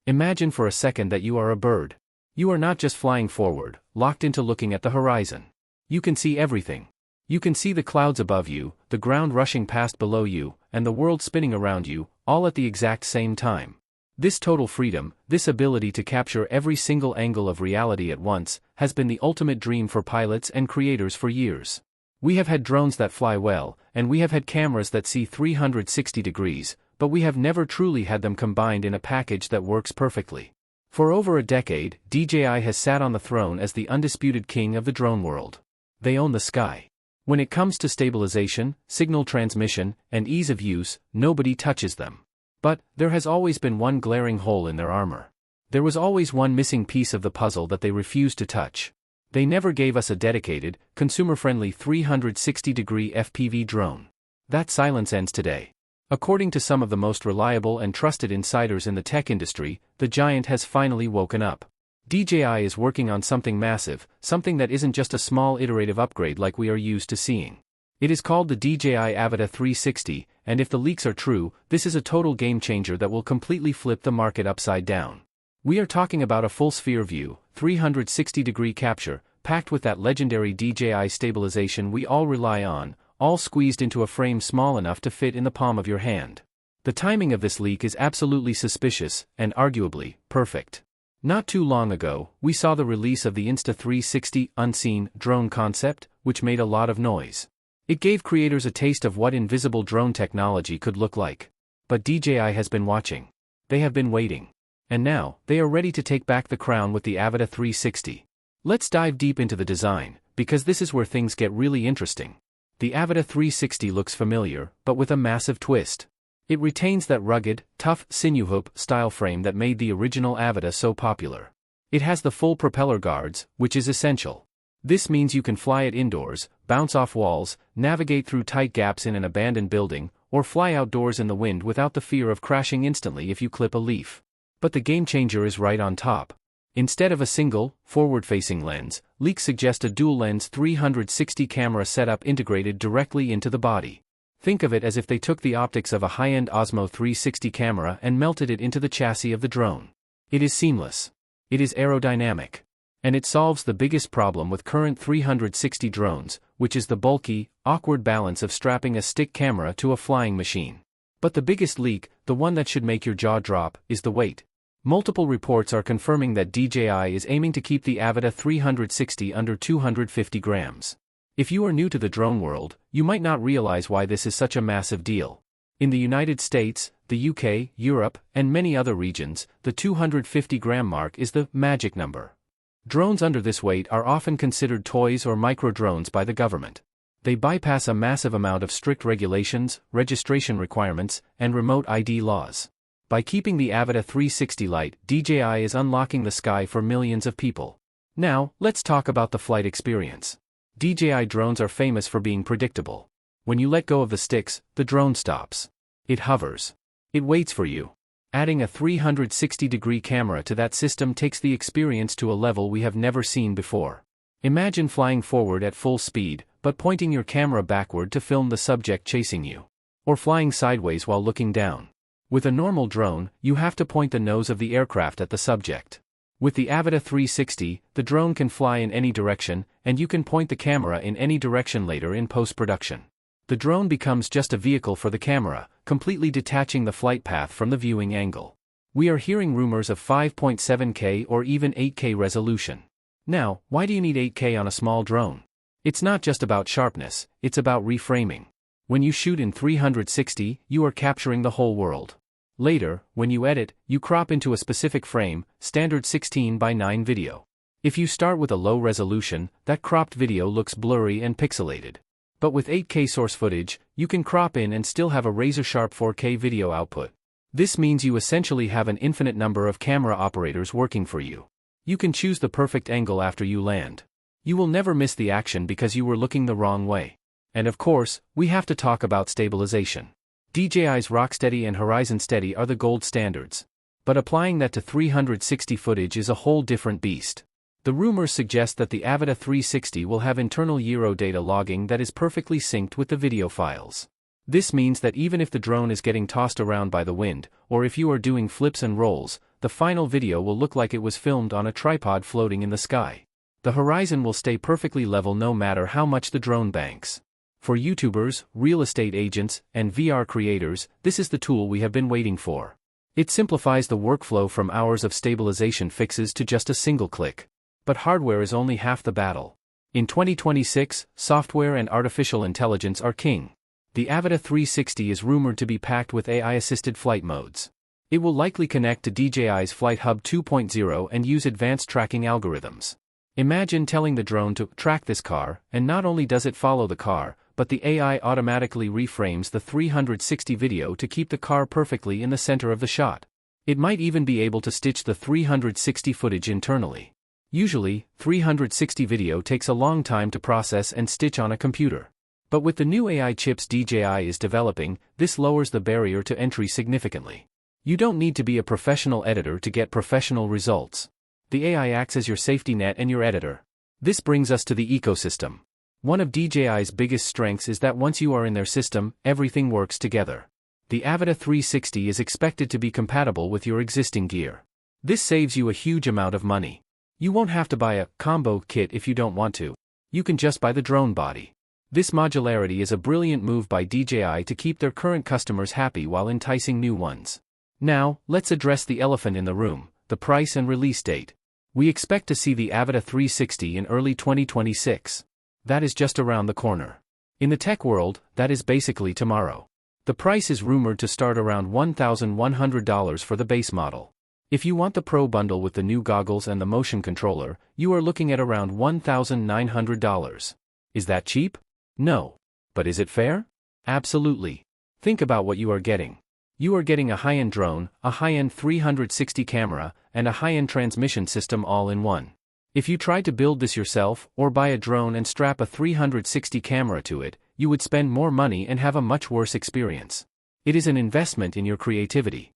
Imagine for a second that you are a bird. You are not just flying forward, locked into looking at the horizon. You can see everything. You can see the clouds above you, the ground rushing past below you, and the world spinning around you, all at the exact same time. This total freedom, this ability to capture every single angle of reality at once, has been the ultimate dream for pilots and creators for years. We have had drones that fly well, and we have had cameras that see 360 degrees, but we have never truly had them combined in a package that works perfectly. For over a decade, DJI has sat on the throne as the undisputed king of the drone world. They own the sky. When it comes to stabilization, signal transmission, and ease of use, nobody touches them. But there has always been one glaring hole in their armor. There was always one missing piece of the puzzle that they refused to touch. They never gave us a dedicated, consumer-friendly 360-degree FPV drone. That silence ends today. According to some of the most reliable and trusted insiders in the tech industry, the giant has finally woken up. DJI is working on something massive, something that isn't just a small iterative upgrade like we are used to seeing. It is called the DJI Avata 360, and if the leaks are true, this is a total game changer that will completely flip the market upside down. We are talking about a full sphere view, 360-degree capture, packed with that legendary DJI stabilization we all rely on, all squeezed into a frame small enough to fit in the palm of your hand. The timing of this leak is absolutely suspicious, and arguably, perfect. Not too long ago, we saw the release of the Insta360 unseen drone concept, which made a lot of noise. It gave creators a taste of what invisible drone technology could look like. But DJI has been watching. They have been waiting. And now, they are ready to take back the crown with the Avata 360. Let's dive deep into the design, because this is where things get really interesting. The Avata 360 looks familiar, but with a massive twist. It retains that rugged, tough, sinew-hoop style frame that made the original Avata so popular. It has the full propeller guards, which is essential. This means you can fly it indoors, bounce off walls, navigate through tight gaps in an abandoned building, or fly outdoors in the wind without the fear of crashing instantly if you clip a leaf. But the game changer is right on top. Instead of a single, forward-facing lens, leaks suggest a dual-lens 360 camera setup integrated directly into the body. Think of it as if they took the optics of a high-end Osmo 360 camera and melted it into the chassis of the drone. It is seamless. It is aerodynamic. And it solves the biggest problem with current 360 drones, which is the bulky, awkward balance of strapping a stick camera to a flying machine. But the biggest leak, the one that should make your jaw drop, is the weight. Multiple reports are confirming that DJI is aiming to keep the Avata 360 under 250 grams. If you are new to the drone world, you might not realize why this is such a massive deal. In the United States, the UK, Europe, and many other regions, the 250-gram mark is the magic number. Drones under this weight are often considered toys or micro-drones by the government. They bypass a massive amount of strict regulations, registration requirements, and remote ID laws. By keeping the Avata 360 light, DJI is unlocking the sky for millions of people. Now, let's talk about the flight experience. DJI drones are famous for being predictable. When you let go of the sticks, the drone stops. It hovers. It waits for you. Adding a 360-degree camera to that system takes the experience to a level we have never seen before. Imagine flying forward at full speed, but pointing your camera backward to film the subject chasing you. Or flying sideways while looking down. With a normal drone, you have to point the nose of the aircraft at the subject. With the Avata 360, the drone can fly in any direction, and you can point the camera in any direction later in post-production. The drone becomes just a vehicle for the camera, completely detaching the flight path from the viewing angle. We are hearing rumors of 5.7K or even 8K resolution. Now, why do you need 8K on a small drone? It's not just about sharpness, it's about reframing. When you shoot in 360, you are capturing the whole world. Later, when you edit, you crop into a specific frame, standard 16:9 video. If you start with a low resolution, that cropped video looks blurry and pixelated. But with 8K source footage, you can crop in and still have a razor-sharp 4K video output. This means you essentially have an infinite number of camera operators working for you. You can choose the perfect angle after you land. You will never miss the action because you were looking the wrong way. And of course, we have to talk about stabilization. DJI's Rocksteady and Horizon Steady are the gold standards. But applying that to 360 footage is a whole different beast. The rumors suggest that the Avata 360 will have internal gyro data logging that is perfectly synced with the video files. This means that even if the drone is getting tossed around by the wind, or if you are doing flips and rolls, the final video will look like it was filmed on a tripod floating in the sky. The horizon will stay perfectly level no matter how much the drone banks. For YouTubers, real estate agents, and VR creators, this is the tool we have been waiting for. It simplifies the workflow from hours of stabilization fixes to just a single click. But hardware is only half the battle. In 2026, software and artificial intelligence are king. The Avata 360 is rumored to be packed with AI-assisted flight modes. It will likely connect to DJI's Flight Hub 2.0 and use advanced tracking algorithms. Imagine telling the drone to track this car, and not only does it follow the car, but the AI automatically reframes the 360 video to keep the car perfectly in the center of the shot. It might even be able to stitch the 360 footage internally. Usually, 360 video takes a long time to process and stitch on a computer. But with the new AI chips DJI is developing, this lowers the barrier to entry significantly. You don't need to be a professional editor to get professional results. The AI acts as your safety net and your editor. This brings us to the ecosystem. One of DJI's biggest strengths is that once you are in their system, everything works together. The Avata 360 is expected to be compatible with your existing gear. This saves you a huge amount of money. You won't have to buy a combo kit if you don't want to. You can just buy the drone body. This modularity is a brilliant move by DJI to keep their current customers happy while enticing new ones. Now, let's address the elephant in the room, the price and release date. We expect to see the Avata 360 in early 2026. That is just around the corner. In the tech world, that is basically tomorrow. The price is rumored to start around $1,100 for the base model. If you want the Pro bundle with the new goggles and the motion controller, you are looking at around $1,900. Is that cheap? No. But is it fair? Absolutely. Think about what you are getting. You are getting a high-end drone, a high-end 360 camera, and a high-end transmission system all in one. If you tried to build this yourself, or buy a drone and strap a 360 camera to it, you would spend more money and have a much worse experience. It is an investment in your creativity.